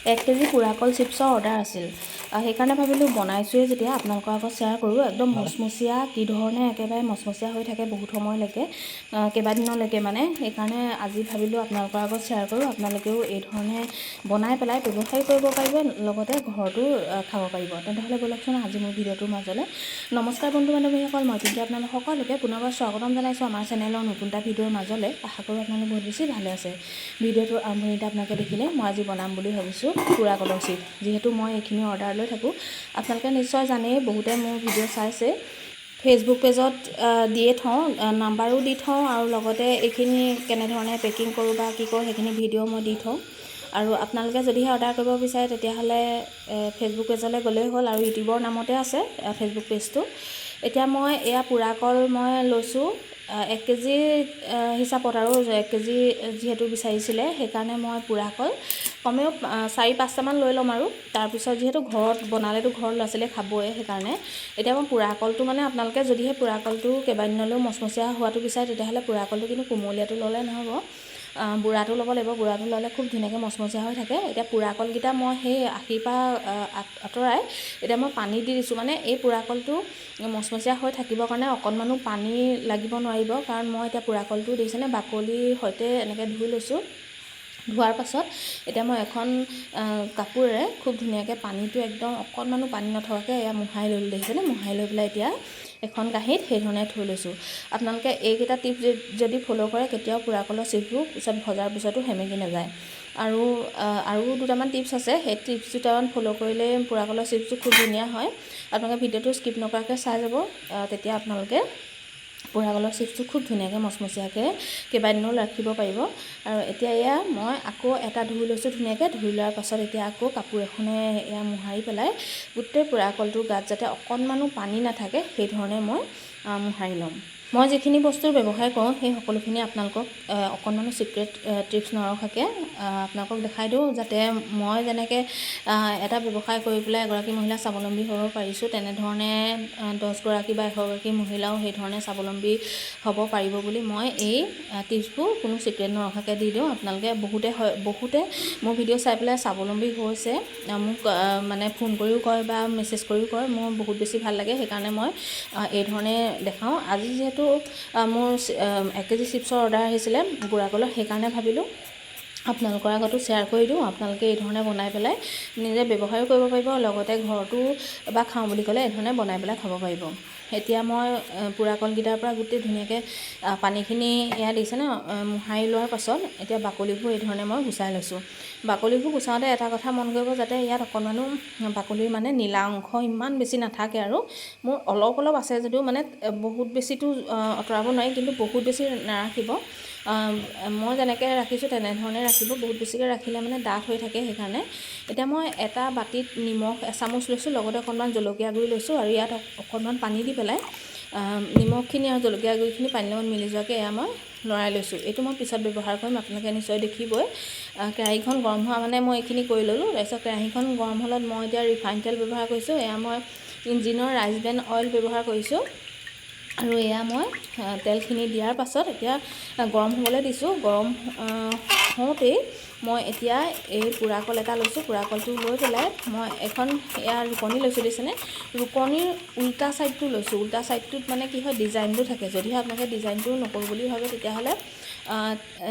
1 KG পুৰাকল চিপছৰ order আছিল। সেইকাৰণে ভাবিলোঁ বনাইছোঁৱে যেতিয়া আপোনালোকৰ আগত শ্বেয়াৰ কৰোঁ। একদম মচমচীয়া, কি ধৰণে একেবাৰে মচমচীয়া হৈ থাকে বহুত সময়লৈকে, কেইবাদিনলৈকে মানে। সেইকাৰণে আজি ভাবিলোঁ আপোনালোকৰ আগত শ্বেয়াৰ কৰোঁ। আপোনালোকেও এই ধৰণে বনাই পেলাই ব্যৱসায় কৰিব পাৰিব, লগতে ঘৰতো খাব পাৰিব। তেনেহ'লে ব'লকচোন আজি মোৰ ভিডিঅ'টোৰ মাজলৈ। নমস্কাৰ বন্ধু বান্ধৱীসকল, মই পিংকি আপোনালোক সকলোকে পুনৰবাৰ স্বাগতম জনাইছোঁ আমাৰ চেনেলৰ নতুন এটা ভিডিঅ'ৰ মাজলৈ। আশা কৰোঁ আপোনালোক বহুত বেছি ভালে আছে। ভিডিঅ'টোৰ আৰম্ভণিতে আপোনালোকে দেখিলে মই আজি বনাম বুলি ভাবিছোঁ পুৰাকলৰ চিপছ। যিহেতু মই এইখিনি অৰ্ডাৰ লৈ থাকোঁ, আপোনালোকে নিশ্চয় জানেই, বহুতে মোৰ ভিডিঅ' চাইছে। ফেচবুক পেজত দিয়ে থওঁ, নাম্বাৰো দি থওঁ, আৰু লগতে এইখিনি কেনেধৰণে পেকিং কৰোঁ বা কি কৰোঁ সেইখিনি ভিডিঅ' মই দি থওঁ। আৰু আপোনালোকে যদিহে অৰ্ডাৰ কৰিব বিচাৰে তেতিয়াহ'লে ফেচবুক পেজলৈ গ'লেই হ'ল, আৰু ইউটিউবৰ নামতে আছে ফেচবুক পেজটো। এতিয়া মই এয়া পুৰাকল মই লৈছোঁ 1 কেজি হিচাপত, আৰু 1 কেজি যিহেতু বিচাৰিছিলে সেইকাৰণে মই পুৰাকল কমেও 4-5টামান লৈ ল'ম। আৰু তাৰপিছত যিহেতু ঘৰত বনালেতো ঘৰত ল'ৰা ছোৱালীয়ে খাবই, সেইকাৰণে এতিয়া মই পুৰাকলটো মানে আপোনালোকে যদিহে পুৰাকলটো কেইবাদিনলৈও মচমচীয়া হোৱাটো বিচাৰে তেতিয়াহ'লে পুৰাকলটো কিন্তু কুমলীয়াটো ল'লে নহ'ব, বুঢ়াটো ল'ব লাগিব। বুঢ়াটো ল'লে খুব ধুনীয়াকৈ মচমচীয়া হৈ থাকে। এতিয়া পুৰাকলকেইটা মই সেই আশীৰ পৰা আঁতৰাই এতিয়া মই পানী দি দিছোঁ। মানে এই পুৰাকলটো মচমচীয়া হৈ থাকিবৰ কাৰণে অকণমানো পানী লাগিব নোৱাৰিব, কাৰণ মই এতিয়া পুৰাকলটো দেখিছেনে বাকলিৰ সৈতে এনেকৈ ধুই লৈছোঁ। ধোৱাৰ পাছত এতিয়া মই এখন কাপোৰেৰে খুব ধুনীয়াকৈ পানীটো একদম অকণমানো পানী নথকাকৈ এয়া মোহাৰি ল'লোঁ, দেখিছেনে? মোহাৰি লৈ পেলাই এতিয়া এখন কাঁহীত সেইধৰণে থৈ লৈছোঁ। আপোনালোকে এইকেইটা টিপছ যদি ফ'ল' কৰে কেতিয়াও পুৰাকলৰ চিপছবোৰ পিছত ভজাৰ পিছতো সেমেকি নাযায়। আৰু দুটামান টিপছ আছে, সেই টিপছ দুটামান ফ'ল' কৰিলে পুৰাকলৰ চিপছটো খুব ধুনীয়া হয়। আপোনালোকে ভিডিঅ'টো স্কিপ নকৰাকৈ চাই যাব, তেতিয়া আপোনালোকে পুৰাকলৰ চিপছটো খুব ধুনীয়াকৈ মচমচীয়াকৈ কেইবাদিনো ৰাখিব পাৰিব। আৰু এতিয়া এয়া মই আকৌ এটা ধুই লৈছোঁ ধুনীয়াকৈ। ধুই লোৱাৰ পাছত এতিয়া আকৌ কাপোৰ এখনে এয়া মোহাৰি পেলাই গোটেই পুৰাকলটোৰ গাত যাতে অকণমানো পানী নাথাকে সেইধৰণে মই মোহাৰি ল'ম। মই যিখিনি বস্তুৰ ব্যৱসায় কৰোঁ সেই সকলোখিনি আপোনালোকক অকণমানো ছিক্ৰেট টিপছ নৰখাকৈ আপোনালোকক দেখাই দিওঁ, যাতে মই যেনেকৈ এটা ব্যৱসায় কৰি পেলাই এগৰাকী মহিলা স্বাৱলম্বী হ'ব পাৰিছোঁ, তেনেধৰণে 10গৰাকী বা 100গৰাকী মহিলাও সেইধৰণে স্বাৱলম্বী হ'ব পাৰিব বুলি মই এই টিপছবোৰ কোনো ছিক্ৰেট নৰখাকৈ দি দিওঁ। আপোনালোকে বহুতে মোৰ ভিডিঅ' চাই পেলাই স্বাৱলম্বী হৈছে, মোক মানে ফোন কৰিও কয় বা মেছেজ কৰিও কয়। মোৰ বহুত বেছি ভাল লাগে, সেইকাৰণে মই এই ধৰণে দেখাওঁ। আজি যিহেতু মোৰ 1 কেজি চিপছৰ অৰ্ডাৰ আহিছিলে পুৰাকলৰ, সেইকাৰণে ভাবিলোঁ আপোনালোকৰ আগতো শ্বেয়াৰ কৰি দিওঁ। আপোনালোকে এই ধৰণে বনাই পেলাই নিজে ব্যৱসায়ো কৰিব পাৰিব, লগতে ঘৰতো বা খাওঁ বুলি ক'লে এই ধৰণে বনাই পেলাই খাব পাৰিব। এতিয়া মই পুৰাকলকেইটাৰ পৰা গোটেই ধুনীয়াকৈ পানীখিনি এয়া দিছে ন মোহাৰি লোৱাৰ পাছত এতিয়া বাকলিবোৰ এই ধৰণে মই গুচাই লৈছোঁ। বাকলিবোৰ গুচাওঁতে এটা কথা মন কৰিব, যাতে ইয়াত অকণমানো বাকলিৰ মানে নীলা অংশ ইমান বেছি নাথাকে। আৰু মোৰ অলপ আছে যদিও মানে বহুত বেছিটো আঁতৰাব নোৱাৰি, কিন্তু বহুত বেছি নাৰাখিব। মই যেনেকৈ ৰাখিছোঁ তেনেধৰণে ৰাখিব, বহুত বেছিকৈ ৰাখিলে মানে ডাঠ হৈ থাকে। সেইকাৰণে এতিয়া মই এটা বাতিত নিমখ এচামুচ লৈছোঁ, লগতে অকণমান জলকীয়া গুড়ি লৈছোঁ, আৰু ইয়াত অকণমান পানী দি পেলাই নিমখখিনি আৰু জলকীয়া গুড়িখিনি পানীৰ লগত মিলি যোৱাকৈ এয়া মই লৰাই লৈছোঁ। এইটো মই পিছত ব্যৱহাৰ কৰিম, আপোনালোকে নিশ্চয় দেখিবই। কেৰাহীখন গৰম হোৱা মানে মই এইখিনি কৰি ল'লোঁ। তাৰপিছত কেৰাহীখন গৰম হ'লত মই এতিয়া ৰিফাইন তেল ব্যৱহাৰ কৰিছোঁ। এয়া মই ইঞ্জিনৰ ৰাইচ ব্ৰেণ্ড অইল ব্যৱহাৰ কৰিছোঁ। আৰু এয়া মই তেলখিনি দিয়াৰ পাছত এতিয়া গৰম হ'বলৈ দিছোঁ। গৰম হওঁতেই মই এতিয়া এই পুৰাকল এটা লৈছোঁ। পুৰাকলটো লৈ পেলাই মই এখন এয়া ৰুকনি লৈছোঁ, দিছেনে? ৰুকনিৰ উল্টা ছাইডটো লৈছোঁ। উল্টা ছাইডটোত মানে কি হয়, ডিজাইনটো থাকে। যদিহে আপোনালোকে ডিজাইনটো নকৰোঁ বুলি ভাবে তেতিয়াহ'লে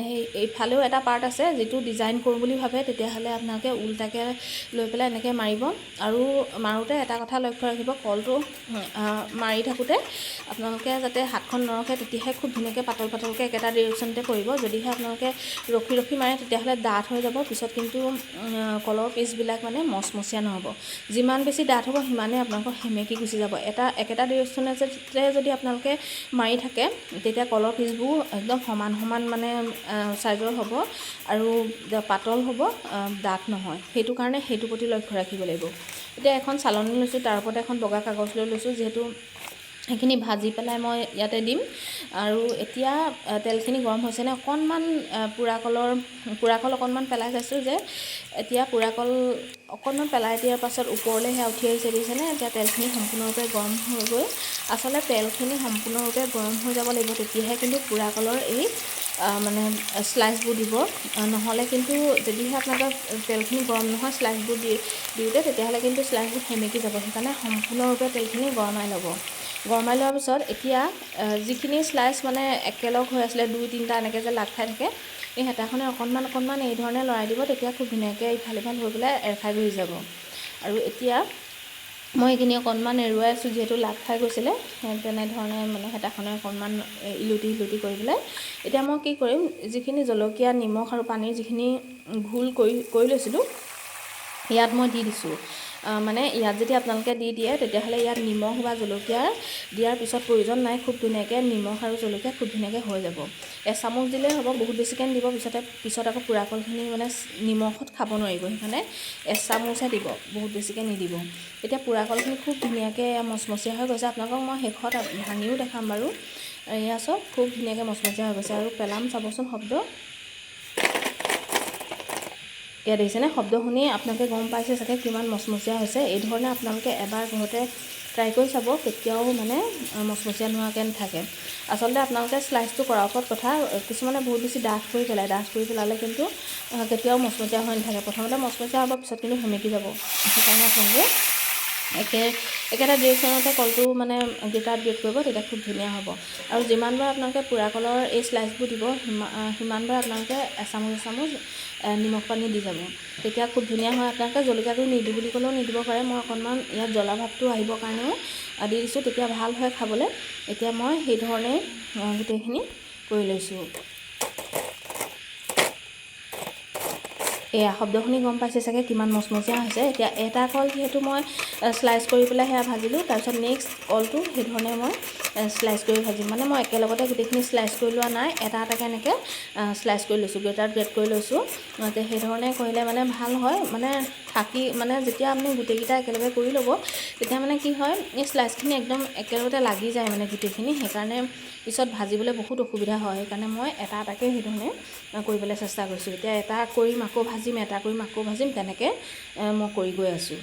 সেই এইফালেও এটা পাৰ্ট আছে যিটো ডিজাইন কৰোঁ বুলি ভাবে, তেতিয়াহ'লে আপোনালোকে উল্টাকৈ লৈ পেলাই এনেকৈ মাৰিব। আৰু মাৰোঁতে এটা কথা লক্ষ্য ৰাখিব, কলটো মাৰি থাকোঁতে আপোনালোকে যাতে হাতখন নৰখে, তেতিয়াহে খুব ধুনীয়াকৈ পাতলকৈ একেটা ডিৰেকশ্যনতে পৰিব। যদিহে আপোনালোকে ৰখি মাৰে তেতিয়াহ'লে ডাঠ হৈ যাব, পিছত কিন্তু কলৰ পিচবিলাক মানে মচমচীয়া নহ'ব। যিমান বেছি ডাঠ হ'ব সিমানেই আপোনালোকৰ সেমেকি গুচি যাব। একেটা ডিৰেকশ্যনতে যদি আপোনালোকে মাৰি থাকে তেতিয়া কলৰ পিচবোৰ একদম সমান মানে চাইজৰ হ'ব, আৰু পাতল হ'ব, ডাঠ নহয়। সেইটো কাৰণে সেইটোৰ প্ৰতি লক্ষ্য ৰাখিব লাগিব। এতিয়া এখন চালনী লৈছোঁ, তাৰ ওপৰতে এখন বগা কাগজ লৈ লৈছোঁ, যিহেতু সেইখিনি ভাজি পেলাই মই ইয়াতে দিম। আৰু এতিয়া তেলখিনি গৰম হৈছেনে, অকণমান পুৰাকল অকণমান পেলাই চাইছোঁ যে এতিয়া পুৰাকল অকণমান পেলাই দিয়াৰ পাছত ওপৰলৈ সেয়া উঠি আহিছে, দিছেনে? এতিয়া তেলখিনি সম্পূৰ্ণৰূপে গৰম হৈ গ'ল। আচলতে তেলখিনি সম্পূৰ্ণৰূপে গৰম হৈ যাব লাগিব, তেতিয়াহে কিন্তু পুৰাকলৰ এই মানে স্লাইচবোৰ দিব। নহ'লে কিন্তু যদিহে আপোনালোকৰ তেলখিনি গৰম নহয় স্লাইচবোৰ দিওঁতে তেতিয়াহ'লে কিন্তু স্লাইচবোৰ সেমেকি যাব। সেইকাৰণে সম্পূৰ্ণৰূপে তেলখিনি গৰমাই ল'ব। গৰমাই লোৱাৰ পিছত এতিয়া যিখিনি স্লাইচ মানে একেলগ হৈ আছিলে 2-3টা এনেকৈ যে লাগ খাই থাকে, এই হেতাখনে অকণমান এই ধৰণে লৰাই দিব। তেতিয়া খুব ধুনীয়াকৈ ইফাল সিফাল হৈ পেলাই এৰ খাই গুচি যাব। আৰু এতিয়া মই এইখিনি অকণমান এৰুৱাই আছোঁ, যিহেতু লাগ খাই গৈছিলে। তেনেধৰণে মানে হেতাখনে অকণমান ইলুটি কৰি পেলাই এতিয়া মই কি কৰিম, যিখিনি জলকীয়া, নিমখ আৰু পানীৰ যিখিনি ঘোল কৰি লৈছিলোঁ ইয়াত মই দি দিছোঁ। মানে ইয়াত যদি আপোনালোকে দি দিয়ে তেতিয়াহ'লে ইয়াত নিমখ বা জলকীয়া দিয়াৰ পিছত প্ৰয়োজন নাই। খুব ধুনীয়াকৈ নিমখ আৰু জলকীয়া খুব ধুনীয়াকৈ হৈ যাব। এচামুচ দিলেই হ'ব, বহুত বেছিকৈ নিদিব। পিছত আকৌ পোৰা কলখিনি মানে নিমখত খাব নোৱাৰিব, সেইকাৰণে এচামুচহে দিব, বহুত বেছিকৈ নিদিব। এতিয়া পোৰা কলখিনি খুব ধুনীয়াকৈ মচমচীয়া হৈ গৈছে। আপোনালোকক মই শেষত ভাঙিও দেখাম বাৰু। এয়া চব খুব ধুনীয়াকৈ মচমচীয়া হৈ গৈছে। আৰু পেলাম চাবচোন শব্দ, ইয়াত দেখিছেনে? শব্দ শুনি আপোনালোকে গম পাইছে চাগে কিমান মচমচীয়া হৈছে। এই ধৰণে আপোনালোকে এবাৰ ঘৰতে ট্ৰাই কৰি চাব, কেতিয়াও মানে মচমচীয়া নোহোৱাকৈ নাথাকে। আচলতে আপোনালোকে স্লাইচটো কৰাৰ ওপৰত কথা। কিছুমানে বহুত বেছি ডাঠ কৰি পেলায়, ডাঠ কৰি পেলালে কিন্তু কেতিয়াও মচমচীয়া হৈ নাথাকে। প্ৰথমতে মচমচীয়া হ'ব, পিছত কিন্তু সেমেকি যাব। সেইকাৰণে আপোনালোকে একেটা ডিৰেকশ্যনতে কলটো মানে গ্ৰেটাৰত গ্ৰেট কৰিব, তেতিয়া খুব ধুনীয়া হ'ব। আৰু যিমানবাৰ আপোনালোকে পোৰা কলৰ এই স্লাইচবোৰ দিব সিমানবাৰ আপোনালোকে এচামুচ নিমখ পানী দি যাব, তেতিয়া খুব ধুনীয়া হয়। আপোনালোকে জলকীয়াটো নিদিওঁ বুলি ক'লেও নিদিব পাৰে। মই অকণমান ইয়াত জ্বলা ভাৱটো আহিবৰ কাৰণেও দি দিছোঁ, তেতিয়া ভাল হয় খাবলৈ। এতিয়া মই সেই ধৰণে গোটেইখিনি কৰি লৈছোঁ। এয়া শব্দ শুনি গম পাইছে চাগে কিমান মচমচীয়া হৈছে। এতিয়া এটা কল যিহেতু মই স্লাইচ কৰি পেলাই সেয়া ভাজিলোঁ, তাৰপিছত নেক্সট কলটো সেইধৰণে মই স্লাইচ কৰি ভাজিম। মানে মই একেলগতে গোটেইখিনি স্লাইচ কৰি লোৱা নাই, এটা এনেকৈ স্লাইচ কৰি লৈছোঁ, গ্ৰেটাৰত গ্ৰেট কৰি লৈছোঁ। সেইধৰণে কৰিলে মানে ভাল হয়। মানে যেতিয়া আপুনি গোটেইকেইটা একেলগে কৰি ল'ব, তেতিয়া মানে কি হয়, এই স্লাইচখিনি একদম একেলগতে লাগি যায় মানে গোটেইখিনি। সেইকাৰণে পিছত ভাজিবলৈ বহুত অসুবিধা হয়। সেইকাৰণে মই এটাকৈ সেইধৰণে কৰিবলৈ চেষ্টা কৰিছোঁ। এতিয়া এটা কৰিম আকৌ ভাজিম, এটা কৰিম আকৌ ভাজিম, তেনেকৈ মই কৰি গৈ আছোঁ।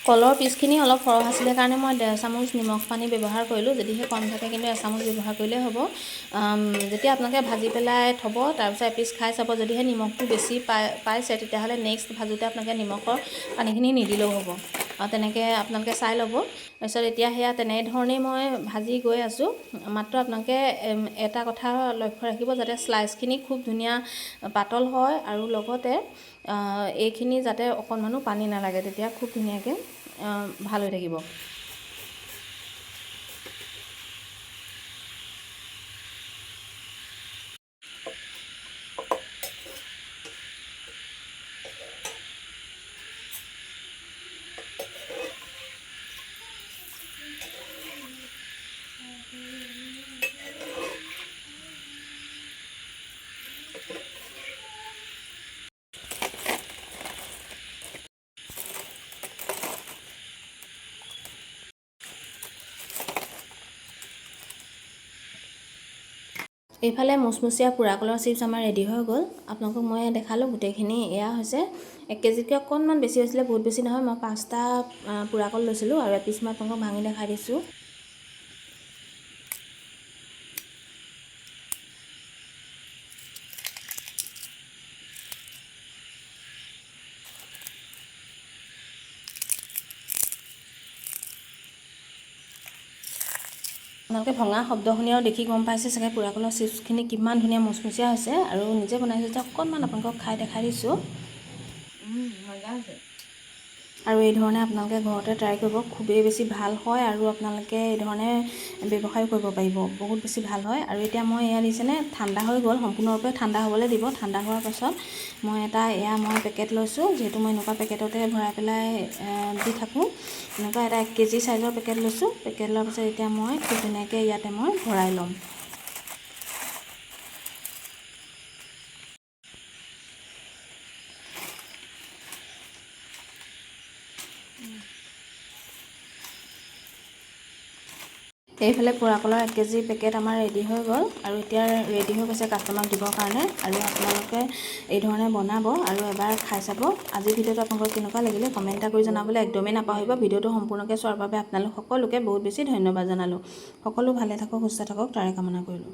কলৰ পিচখিনি অলপ সৰহ আছিলে কাৰণে মই 1.5 চামুচ নিমখ পানী ব্যৱহাৰ কৰিলোঁ। যদিহে কম থাকে কিন্তু এচামুচ ব্যৱহাৰ কৰিলেই হ'ব। যেতিয়া আপোনালোকে ভাজি পেলাই থ'ব, তাৰপিছত এপিচ খাই চাব, যদিহে নিমখটো বেছি পাইছে তেতিয়াহ'লে নেক্সট ভাজোঁতে আপোনালোকে নিমখৰ পানীখিনি নিদিলেও হ'ব। তেনেকৈ আপোনালোকে চাই ল'ব। তাৰপিছত এতিয়া সেয়া তেনেধৰণেই মই ভাজি গৈ আছোঁ। মাত্ৰ আপোনালোকে এটা কথা লক্ষ্য ৰাখিব, যাতে স্লাইচখিনি খুব ধুনীয়া পাতল হয় আৰু লগতে এইখিনি যাতে অকণমানো পানী নালাগে, তেতিয়া খুব ধুনীয়াকৈ ভাল হৈ থাকিব। এইফালে মচমচীয়া পোৰা কলৰ চিপছ আমাৰ ৰেডি হৈ গ'ল। আপোনালোকক মই দেখালোঁ গোটেইখিনি। এয়া হৈছে 1 কেজিতকৈ অকণমান বেছি হৈছিলে, বহুত বেছি নহয়। মই 5টা পোৰা কল লৈছিলোঁ আৰু এপিচ মই আপোনালোকক ভাঙি দেখাই দিছোঁ। আপোনালোকে ভঙা শব্দ শুনি আৰু দেখি গম পাইছে চাগে পোৰা কলৰ চিপছখিনি কিমান ধুনীয়া মচমচীয়া হৈছে। আৰু নিজে বনাইছোঁ যে অকণমান আপোনালোকক খাই দেখাই দিছোঁ। মজা হৈছে। আৰু এই ধৰণে আপোনালোকে ঘৰতে ট্ৰাই কৰিব, খুবেই বেছি ভাল হয় আৰু আপোনালোকে এই ধৰণে ব্যৱসায় কৰিব পাৰিব, বহুত বেছি ভাল হয়। আৰু এতিয়া মই এয়া দিছেনে ঠাণ্ডা হৈ গ'ল, সম্পূৰ্ণৰূপে ঠাণ্ডা হ'বলৈ দিব। ঠাণ্ডা হোৱাৰ পাছত মই এটা মই পেকেট লৈছোঁ, যিহেতু মই এনেকুৱা পেকেটতে ভৰাই পেলাই দি থাকোঁ। এনেকুৱা এটা 1 কেজি চাইজৰ পেকেট লৈছোঁ। পেকেট লোৱাৰ পাছত এতিয়া মই খুব ধুনীয়াকৈ ইয়াতে মই ভৰাই ল'ম। এইফালে পোৰা কলৰ 1 কেজি পেকেট আমাৰ ৰেডি হৈ গ'ল আৰু এতিয়া ৰেডি হৈ গৈছে কাষ্টমাৰক দিবৰ কাৰণে। আৰু আপোনালোকে এই ধৰণে বনাব আৰু এবাৰ খাই চাব। আজিৰ ভিডিঅ'টো আপোনালোকৰ কেনেকুৱা লাগিলে কমেণ্ট এটা কৰি জনাবলৈ একদমেই নাপাহৰিব। ভিডিঅ'টো সম্পূৰ্ণকৈ চোৱাৰ বাবে আপোনালোক সকলোকে বহুত বেছি ধন্যবাদ জনালোঁ। সকলো ভালে থাকক, সুস্থ থাকক তাৰে কামনা কৰিলোঁ।